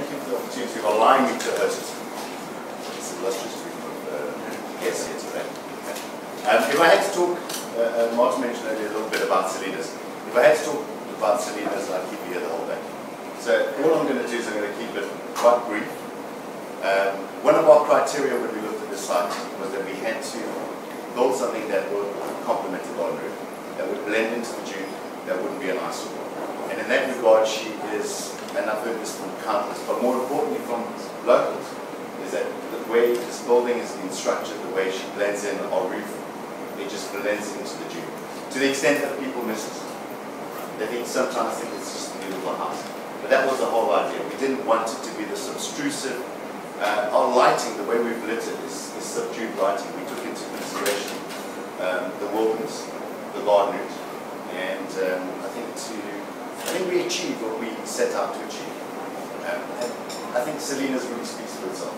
thank you for the opportunity of allowing me to host this illustrious group of guests here today. If I had to talk, Martin mentioned earlier a little bit about Salinas. If I had to talk about Salinas, I'd keep you here the whole day. So all I'm going to do is I'm going to keep it quite brief. One of our criteria when we looked at this site was that we had to build something that would complement the garden route, that would blend into the dune, that wouldn't be an eyesore. And in that regard, she is, and I've heard this from countless, but more importantly from locals, is that the way this building is being structured, the way she blends in our roof, it just blends into the dune. To the extent that people miss it. They sometimes think it's just a beautiful house. But that was the whole idea. We didn't want it to be this obtrusive. Our lighting, the way we've lit it, is subdued lighting. We took into consideration the wilderness, the garden route, and I think we achieved what we set out to achieve. And I think Salinas really speaks for itself.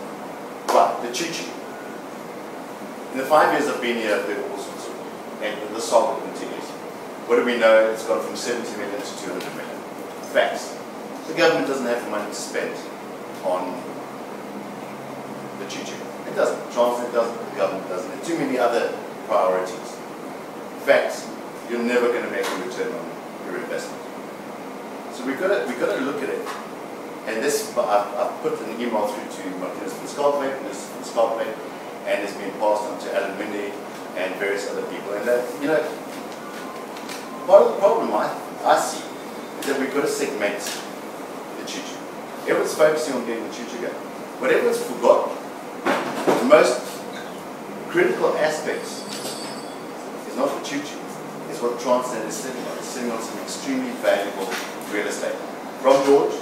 Right, the Choo Tjoe. In the 5 years I've been here, I've heard all sorts of, and the saga continues. What do we know? It's gone from 70 million to 200 million. Facts. The government doesn't have the money to spend on the Choo Tjoe. It doesn't. Transnet doesn't. The government doesn't. There are too many other priorities. Facts. You're never going to make a return on your investment. So we've got to look at it. And this, I've put an email through to Knysna and it's been passed on to Alan Mindy and various other people. And you know, part of the problem I see is that we've got to segment the Choo Tjoe. Everyone's focusing on getting the Choo Tjoe going. What everyone's forgotten, the most critical aspects is not the Choo Tjoe, it's what Transnet is sitting on. It's sitting on some extremely valuable real estate. From George,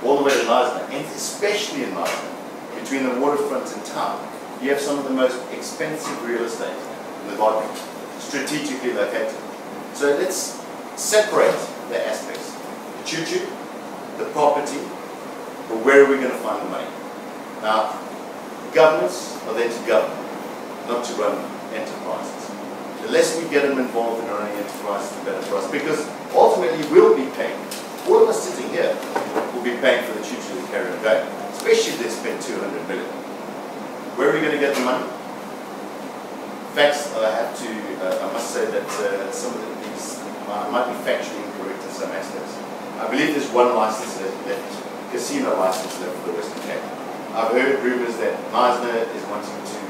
all the way to Knysna, and especially in Knysna, between the waterfront and town, you have some of the most expensive real estate in the garden, strategically located. So let's separate the aspects. The Choo Tjoe, the property, but where are we going to find the money? Now, governments are there to govern, not to run enterprises. The less we get them involved in running enterprises, the better for us, because ultimately we'll be paying. All of us sitting here will be paying for the Choo Tjoe to carry on going, especially if they spend 200 million. Where are we going to get the money? Facts, I must say that some of these might be factually incorrect in some aspects. I believe there's one license left, casino license left for the Western Cape. I've heard rumours that Knysna is wanting to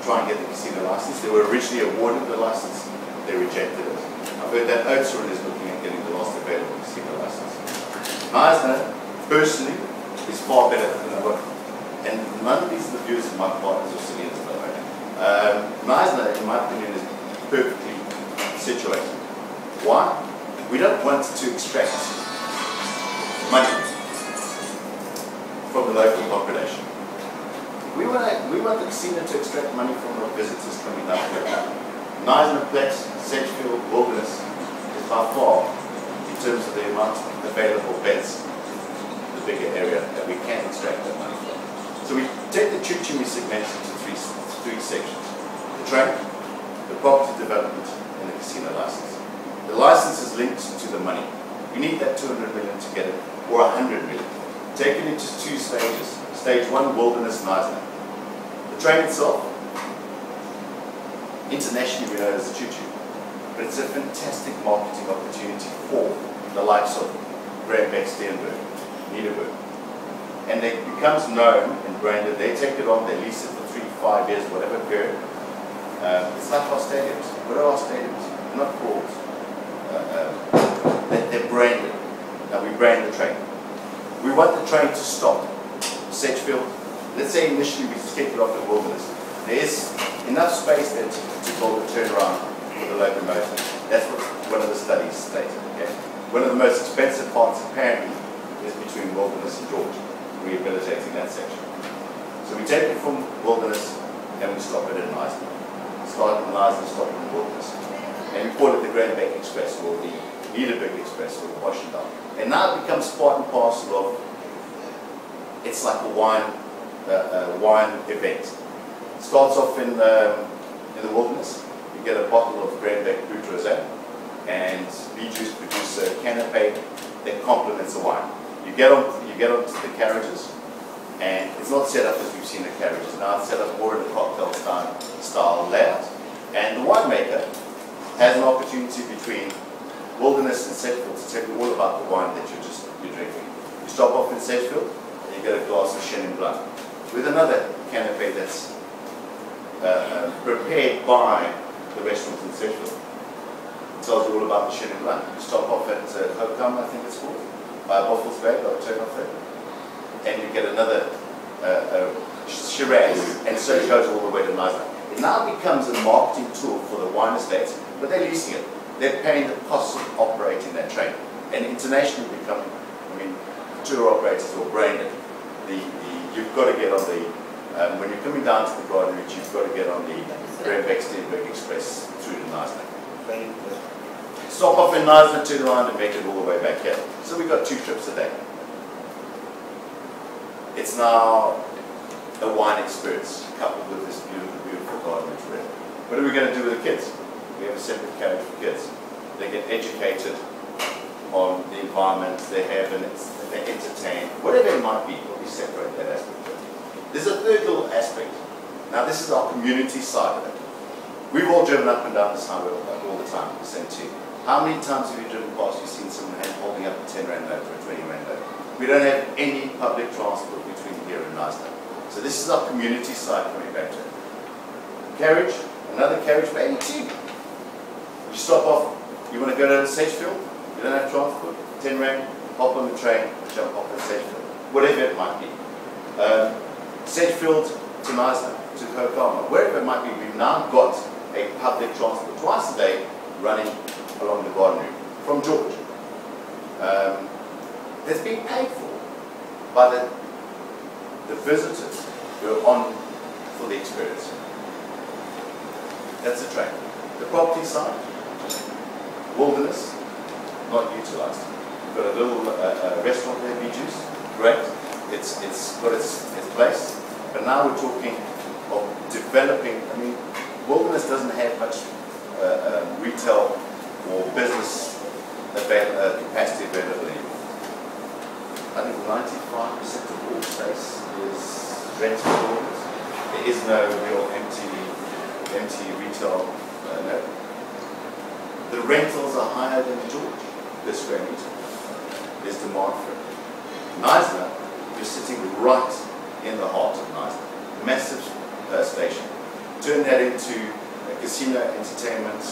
try and get the casino license. They were originally awarded the license, they rejected it. I've heard that Outeniqua is looking at getting the last available casino license. Knysna, personally, is far better than what, and none of these are the views of my partners or Salinas, by the way. Knysna, in my opinion, is perfectly situated. Why? We don't want to extract money from the local population. We want the casino to extract money from the visitors coming down here. Knysna, Plex, Sedgefield, Wilderness is by far, in terms of the amount of available beds, the bigger area that we can extract that money from. So we take the Choo Tjoe, we segment it into three sections. The track, the property development, and the casino license. The license is linked to the money. We need that 200 million to get it, or 100 million. Take it into two stages. Stage 1, Wilderness, Knysna. The train itself, internationally we know it as the Choo Tjoe, but it's a fantastic marketing opportunity for the likes of Graham-Beck, Steenberg, Niederberg. And it becomes known and branded. They take it on, they lease it for 3 to 5 years, whatever period. It's like our stadiums. What are our stadiums? They're not called. They're branded. Now we brand the train. We want the train to stop. Sedgefield, let's say initially we kick it off at Wilderness. There is enough space there to build a turnaround for the locomotive. That's what one of the studies stated. Okay? One of the most expensive parts apparently is between Wilderness and George, rehabilitating that section. So we take it from Wilderness and we stop it in Knysna. Start in Knysna, stop it in Wilderness. And we call it the Graham-Beck Express or the Niederberg Express or the Washington. And now it becomes part and parcel of, it's like a wine event. It starts off in the Wilderness. You get a bottle of Graham-Beck Brut Rosé, and B-Juice produce a canapé that complements the wine. You get onto the carriages, and it's not set up as we've seen the carriages. Now it's set up more in a cocktail style layout. And the winemaker has an opportunity between Wilderness and Sedgefield to tell you all about the wine that you're drinking. You stop off in Sedgefield, and you get a glass of Chenin Blanc with another canapé that's prepared by the restaurant in Sedgefield. It tells you all about the Chenin Blanc. You stop off at Hokam, I think it's called, by Buffalo's Bay, I'll turn off there, and you get another Shiraz, and so it goes all the way to Knysna. It now becomes a marketing tool for the wine estates, but they're leasing it. They're paying the cost of operating that train. And internationally become, I mean, tour operators or branded. You've got to get on the, when you're coming down to the Garden Route, you've got to get on the Graham-Beck-Steenberg Express through to Knysna. Stop off in Knysna, turn around and make it all the way back here. So we've got 2 trips a day. It's now a wine experience coupled with this beautiful Garden Route trip. What are we going to do with the kids? We have a separate carriage for kids. They get educated on the environment they have, and they're entertained. Whatever it might be, we separate that aspect. There's a third little aspect. Now this is our community side of it. We've all driven up and down this highway all the time, the same too. How many times have you driven past, you've seen someone holding up a 10 rand note or a 20 rand note? We don't have any public transport between here and Knysna. So this is our community side coming back to it. Carriage, another carriage for 82. You stop off, you want to go to Sedgefield, you don't have transport, 10 rand, hop on the train, jump off at Sedgefield, whatever it might be. Sedgefield to Knysna, to Hokama, wherever it might be, we've now got a public transport twice a day running along the Garden Route from George. That's being paid for by the visitors who are on for the experience. That's the train. The property side, Wilderness, not utilised. We've got a little restaurant there, Biju's, great. It's got its place, but now we're talking of developing. I mean, Wilderness doesn't have much retail or business capacity available anymore. I think 95% of all space is rented Wilderness. There is no real empty retail. No. The rentals are higher than George per square meter. There's demand for it. Knysna, you're sitting right in the heart of Knysna. Massive station. Turn that into a casino, entertainment,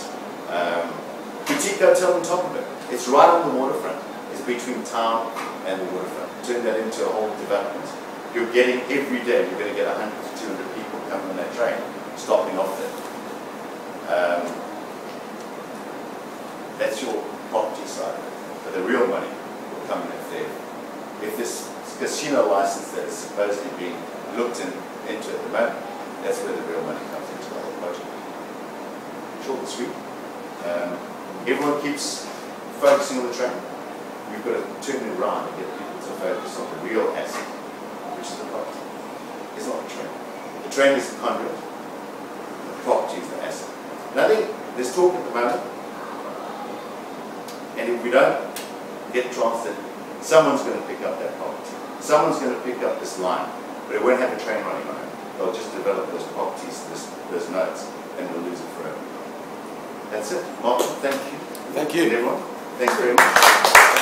boutique hotel on top of it. It's right on the waterfront. It's between town and the waterfront. Turn that into a whole development. You're getting every day, you're going to get 100 to 200 people coming on that train, stopping off there. That's your property side. But the real money will come in there. If this casino license that is supposedly being looked into at the moment, that's where the real money comes into the whole project. Short and sweet. Everyone keeps focusing on the train. We've got to turn it around and get people to focus on the real asset, which is the property. It's not the train. The train is the conduit. The property is the asset. And I think there's talk at the moment, and if we don't get transit, someone's going to pick up that property. Someone's going to pick up this line, but it won't have a train running on it. They'll just develop those properties, those nodes, and we'll lose it forever. That's it. Martin, thank you. Thank you. And everyone, thanks very much.